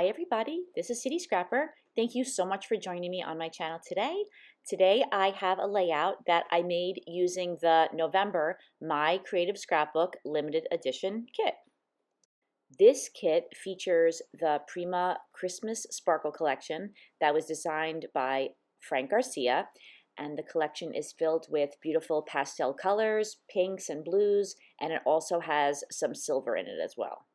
Hi everybody, this is City Scrapper. Thank you so much for joining me on my channel today. Today I have a layout that I made using the November My Creative Scrapbook limited edition kit. This kit features the Prima Christmas Sparkle collection that was designed by Frank Garcia, and the collection is filled with beautiful pastel colors, pinks and blues, and it also has some silver in it as well.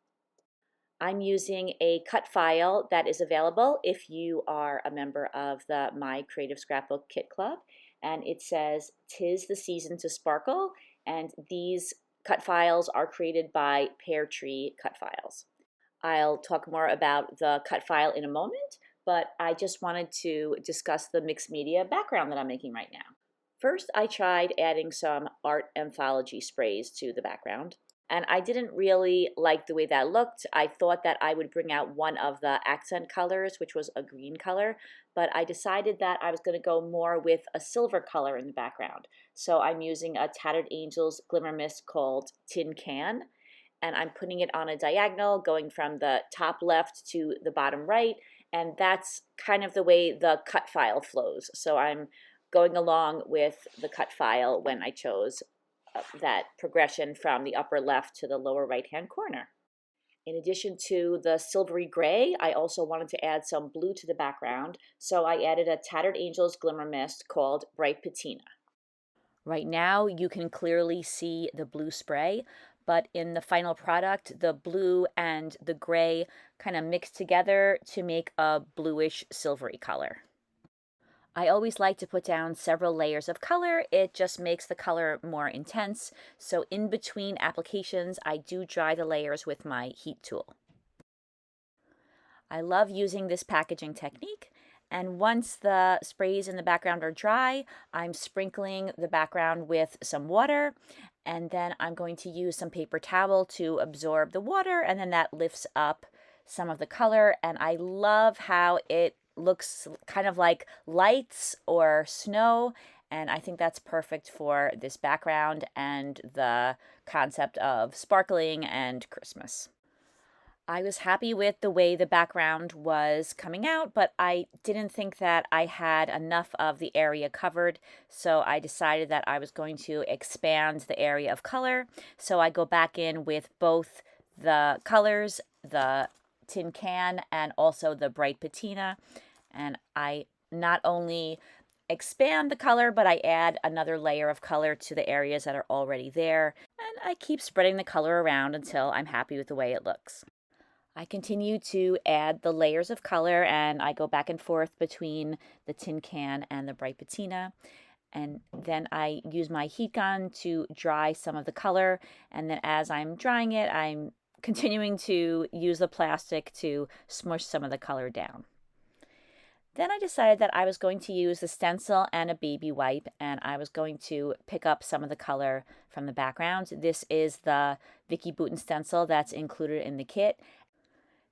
I'm using a cut file that is available if you are a member of the My Creative Scrapbook Kit Club, and it says "'Tis the Season to Sparkle," and these cut files are created by Pear Tree Cut Files. I'll talk more about the cut file in a moment, but I just wanted to discuss the mixed media background that I'm making right now. First, I tried adding some art anthology sprays to the background, and I didn't really like the way that looked. I thought that I would bring out one of the accent colors, which was a green color, but I decided that I was going to go more with a silver color in the background. So I'm using a Tattered Angels Glimmer Mist called Tin Can, and I'm putting it on a diagonal going from the top left to the bottom right, and that's kind of the way the cut file flows. So I'm going along with the cut file when I chose that progression from the upper left to the lower right hand corner. In addition to the silvery gray, I also wanted to add some blue to the background, so I added a Tattered Angels Glimmer Mist called Bright Patina. Right now you can clearly see the blue spray, but in the final product the blue and the gray kind of mix together to make a bluish silvery color. I always like to put down several layers of color. It just makes the color more intense. So in between applications, I do dry the layers with my heat tool. I love using this packaging technique. And once the sprays in the background are dry, I'm sprinkling the background with some water. And then I'm going to use some paper towel to absorb the water. And then that lifts up some of the color. And I love how it looks kind of like lights or snow, and I think that's perfect for this background and the concept of sparkling and Christmas. I was happy with the way the background was coming out, but I didn't think that I had enough of the area covered, so I decided that I was going to expand the area of color. So I go back in with both the colors, the tin can and also the bright patina, and I not only expand the color, but I add another layer of color to the areas that are already there, and I keep spreading the color around until I'm happy with the way it looks. I continue to add the layers of color, and I go back and forth between the tin can and the bright patina, and then I use my heat gun to dry some of the color, and then as I'm drying it, I'm continuing to use the plastic to smush some of the color down. Then I decided that I was going to use the stencil and a baby wipe, and I was going to pick up some of the color from the background. This is the Vicki Boutin stencil that's included in the kit.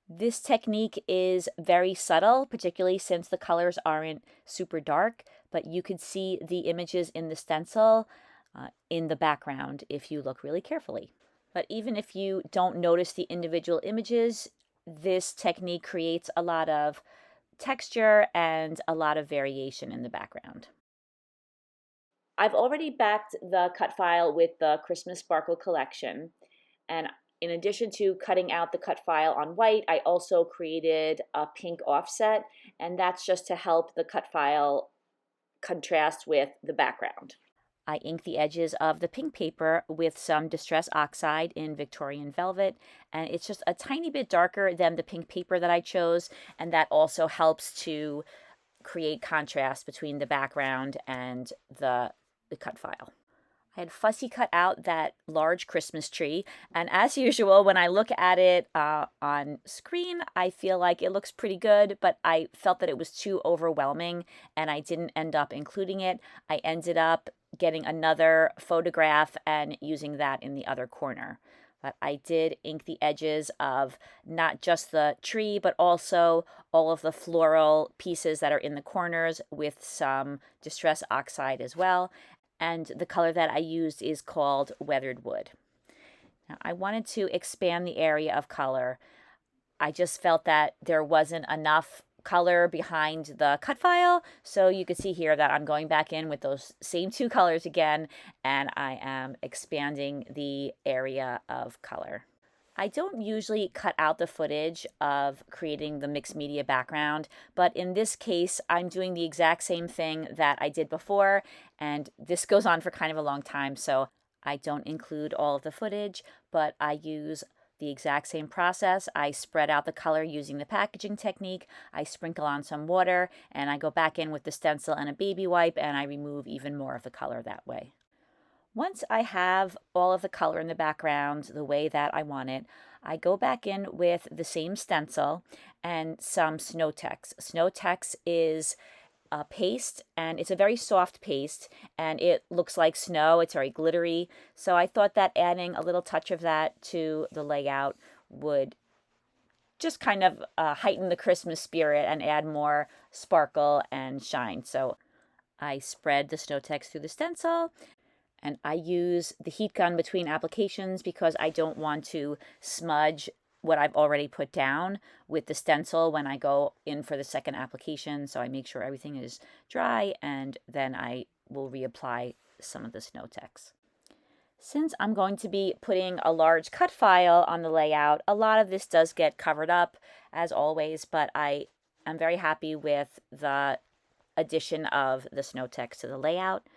This technique is very subtle, particularly since the colors aren't super dark, but you could see the images in the stencil in the background if you look really carefully. But even if you don't notice the individual images, this technique creates a lot of texture and a lot of variation in the background. I've already backed the cut file with the Christmas Sparkle collection, and in addition to cutting out the cut file on white, I also created a pink offset, and that's just to help the cut file contrast with the background. I inked the edges of the pink paper with some Distress Oxide in Victorian velvet, and it's just a tiny bit darker than the pink paper that I chose, and that also helps to create contrast between the background and the cut file. I had fussy cut out that large Christmas tree, and as usual, when I look at it on screen, I feel like it looks pretty good, but I felt that it was too overwhelming, and I didn't end up including it. I ended up getting another photograph and using that in the other corner. But I did ink the edges of not just the tree, but also all of the floral pieces that are in the corners with some Distress Oxide as well. And the color that I used is called Weathered Wood. Now, I wanted to expand the area of color I just felt that there wasn't enough color behind the cut file. So you can see here that I'm going back in with those same two colors again, and I am expanding the area of color. I don't usually cut out the footage of creating the mixed media background, but in this case, I'm doing the exact same thing that I did before, and this goes on for kind of a long time, so I don't include all of the footage, but I use the exact same process. I spread out the color using the packaging technique, I sprinkle on some water, and I go back in with the stencil and a baby wipe, and I remove even more of the color that way. Once I have all of the color in the background the way that I want it, I go back in with the same stencil and some Snow Tex. Snow Tex is a paste, and it's a very soft paste, and it looks like snow. It's very glittery. So I thought that adding a little touch of that to the layout would just kind of heighten the Christmas spirit and add more sparkle and shine. So I spread the Snow Tex through the stencil, and I use the heat gun between applications because I don't want to smudge what I've already put down with the stencil when I go in for the second application. So I make sure everything is dry, and then I will reapply some of the Snow Tex. Since I'm going to be putting a large cut file on the layout, a lot of this does get covered up as always, but I am very happy with the addition of the Snow Tex to the layout.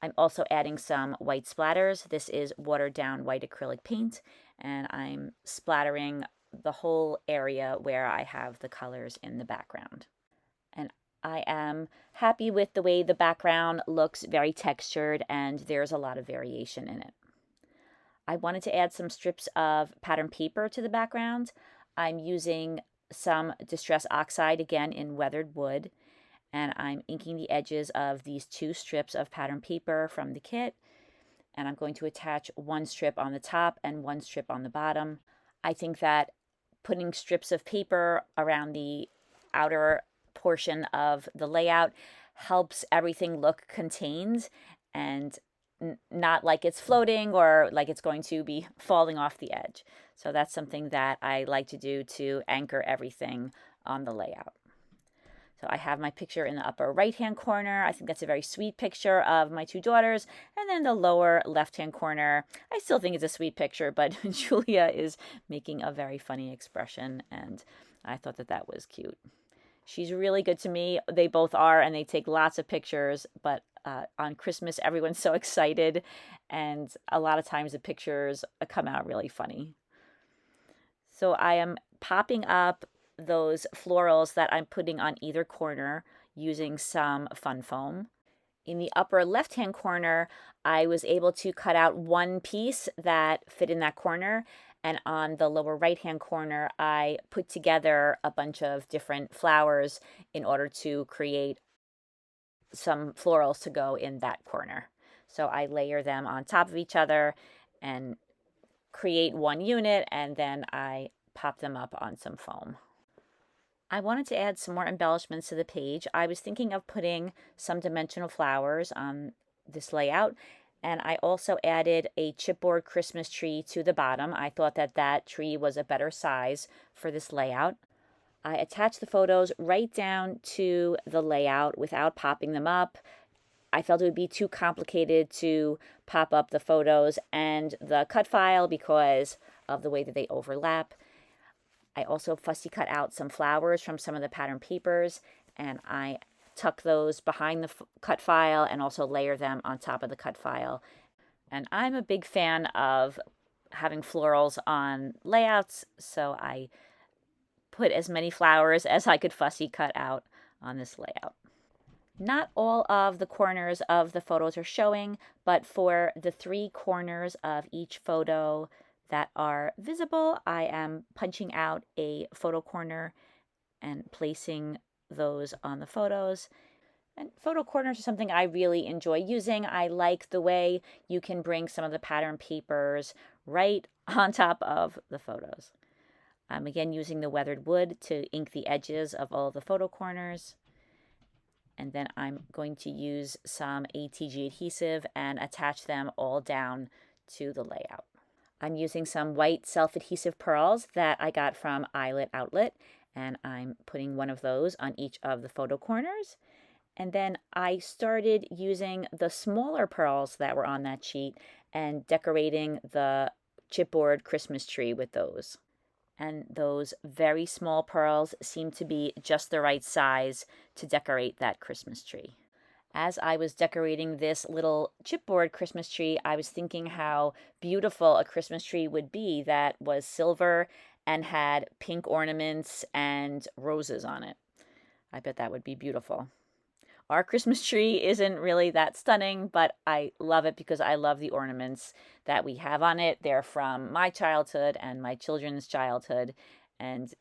I'm also adding some white splatters. This is watered down white acrylic paint, and I'm splattering the whole area where I have the colors in the background. And I am happy with the way the background looks, very textured, and there's a lot of variation in it. I wanted to add some strips of pattern paper to the background. I'm using some Distress Oxide, again in weathered wood, and I'm inking the edges of these two strips of pattern paper from the kit, and I'm going to attach one strip on the top and one strip on the bottom. I think that putting strips of paper around the outer portion of the layout helps everything look contained and not like it's floating or like it's going to be falling off the edge. So that's something that I like to do to anchor everything on the layout. So I have my picture in the upper right-hand corner. I think that's a very sweet picture of my two daughters. And then the lower left-hand corner, I still think it's a sweet picture, but Julia is making a very funny expression, and I thought that that was cute. She's really good to me. They both are, and they take lots of pictures, but on Christmas, everyone's so excited, and a lot of times the pictures come out really funny. So I am popping up those florals that I'm putting on either corner using some fun foam. In the upper left-hand corner, I was able to cut out one piece that fit in that corner, and on the lower right-hand corner, I put together a bunch of different flowers in order to create some florals to go in that corner. So I layer them on top of each other and create one unit, and then I pop them up on some foam. I wanted to add some more embellishments to the page. I was thinking of putting some dimensional flowers on this layout, and I also added a chipboard Christmas tree to the bottom. I thought that that tree was a better size for this layout. I attached the photos right down to the layout without popping them up. I felt it would be too complicated to pop up the photos and the cut file because of the way that they overlap. I also fussy cut out some flowers from some of the pattern papers, and I tuck those behind the cut file and also layer them on top of the cut file. And I'm a big fan of having florals on layouts, so I put as many flowers as I could fussy cut out on this layout. Not all of the corners of the photos are showing, but for the 3 corners of each photo that are visible, I am punching out a photo corner and placing those on the photos. And photo corners are something I really enjoy using. I like the way you can bring some of the pattern papers right on top of the photos. I'm again using the weathered wood to ink the edges of all of the photo corners. And then I'm going to use some ATG adhesive and attach them all down to the layout. I'm using some white self-adhesive pearls that I got from Eyelet Outlet, and I'm putting one of those on each of the photo corners. And then I started using the smaller pearls that were on that sheet and decorating the chipboard Christmas tree with those. And those very small pearls seem to be just the right size to decorate that Christmas tree. As I was decorating this little chipboard Christmas tree, I was thinking how beautiful a Christmas tree would be that was silver and had pink ornaments and roses on it. I bet that would be beautiful. Our Christmas tree isn't really that stunning, but I love it because I love the ornaments that we have on it. They're from my childhood and my children's childhood, and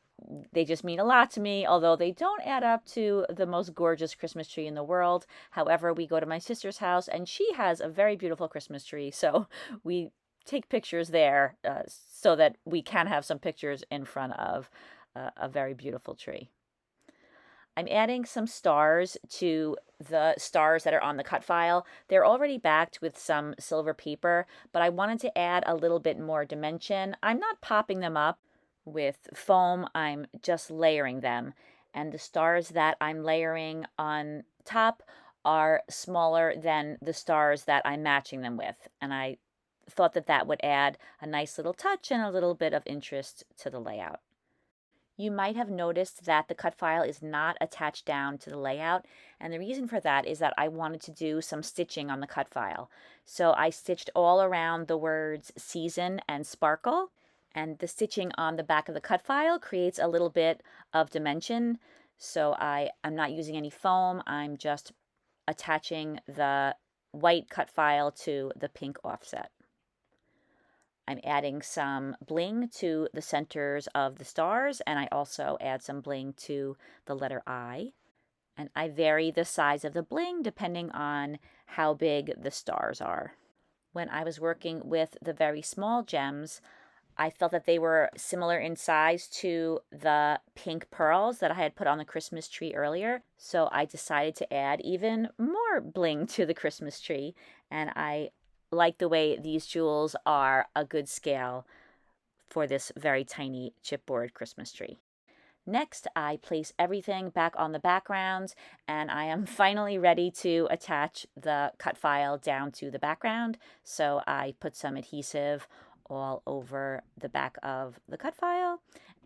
they just mean a lot to me, although they don't add up to the most gorgeous Christmas tree in the world. However, we go to my sister's house, and she has a very beautiful Christmas tree, so we take pictures there so that we can have some pictures in front of a very beautiful tree. I'm adding some stars to the stars that are on the cut file. They're already backed with some silver paper, but I wanted to add a little bit more dimension. I'm not popping them up with foam, I'm just layering them. And the stars that I'm layering on top are smaller than the stars that I'm matching them with. And I thought that that would add a nice little touch and a little bit of interest to the layout. You might have noticed that the cut file is not attached down to the layout, and the reason for that is that I wanted to do some stitching on the cut file. So I stitched all around the words season and sparkle, and the stitching on the back of the cut file creates a little bit of dimension. So I'm not using any foam, I'm just attaching the white cut file to the pink offset. I'm adding some bling to the centers of the stars, and I also add some bling to the letter I. And I vary the size of the bling depending on how big the stars are. When I was working with the very small gems, I felt that they were similar in size to the pink pearls that I had put on the Christmas tree earlier. So I decided to add even more bling to the Christmas tree, and I like the way these jewels are a good scale for this very tiny chipboard Christmas tree. Next, I place everything back on the backgrounds, and I am finally ready to attach the cut file down to the background. So I put some adhesive all over the back of the cut file,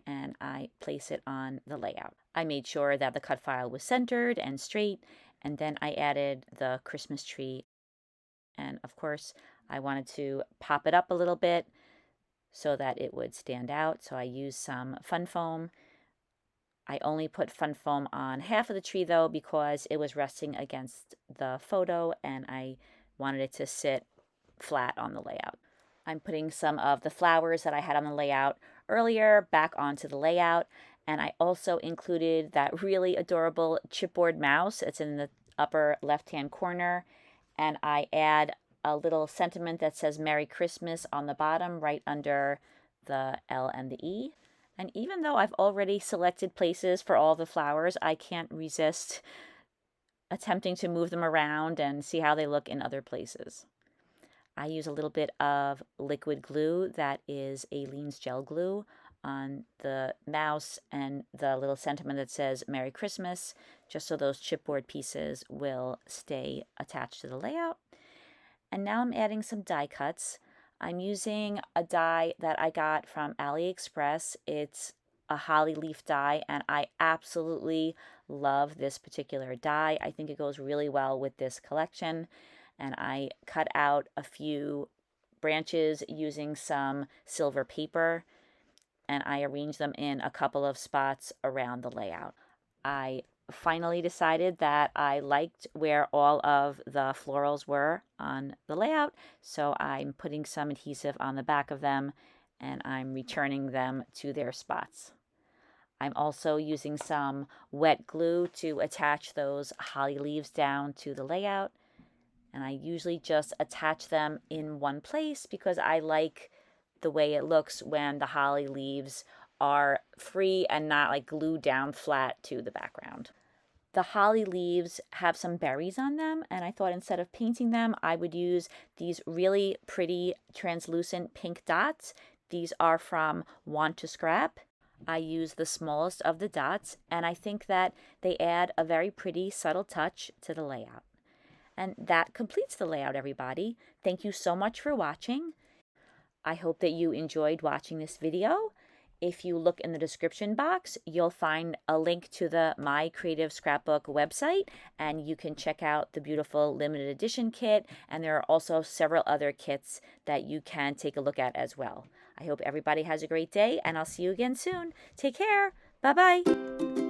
and I place it on the layout. I made sure that the cut file was centered and straight, and then I added the Christmas tree. And of course, I wanted to pop it up a little bit so that it would stand out. So I used some fun foam. I only put fun foam on half of the tree though because it was resting against the photo and I wanted it to sit flat on the layout. I'm putting some of the flowers that I had on the layout earlier back onto the layout, and I also included that really adorable chipboard mouse. It's in the upper left-hand corner. And I add a little sentiment that says Merry Christmas on the bottom right under the L and the E. And even though I've already selected places for all the flowers, I can't resist attempting to move them around and see how they look in other places. I use a little bit of liquid glue that is Aleene's gel glue on the mouse and the little sentiment that says Merry Christmas, just so those chipboard pieces will stay attached to the layout. And now I'm adding some die cuts. I'm using a die that I got from AliExpress. It's a holly leaf die, and I absolutely love this particular die. I think it goes really well with this collection. And I cut out a few branches using some silver paper, and I arranged them in a couple of spots around the layout. I finally decided that I liked where all of the florals were on the layout, so I'm putting some adhesive on the back of them and I'm returning them to their spots. I'm also using some wet glue to attach those holly leaves down to the layout, and I usually just attach them in one place because I like the way it looks when the holly leaves are free and not like glued down flat to the background. The holly leaves have some berries on them, and I thought instead of painting them, I would use these really pretty translucent pink dots. These are from Want to Scrap. I use the smallest of the dots, and I think that they add a very pretty subtle touch to the layout. And that completes the layout, everybody. Thank you so much for watching. I hope that you enjoyed watching this video. If you look in the description box, you'll find a link to the My Creative Scrapbook website, and you can check out the beautiful limited edition kit, and there are also several other kits that you can take a look at as well. I hope everybody has a great day, and I'll see you again soon. Take care. Bye-bye.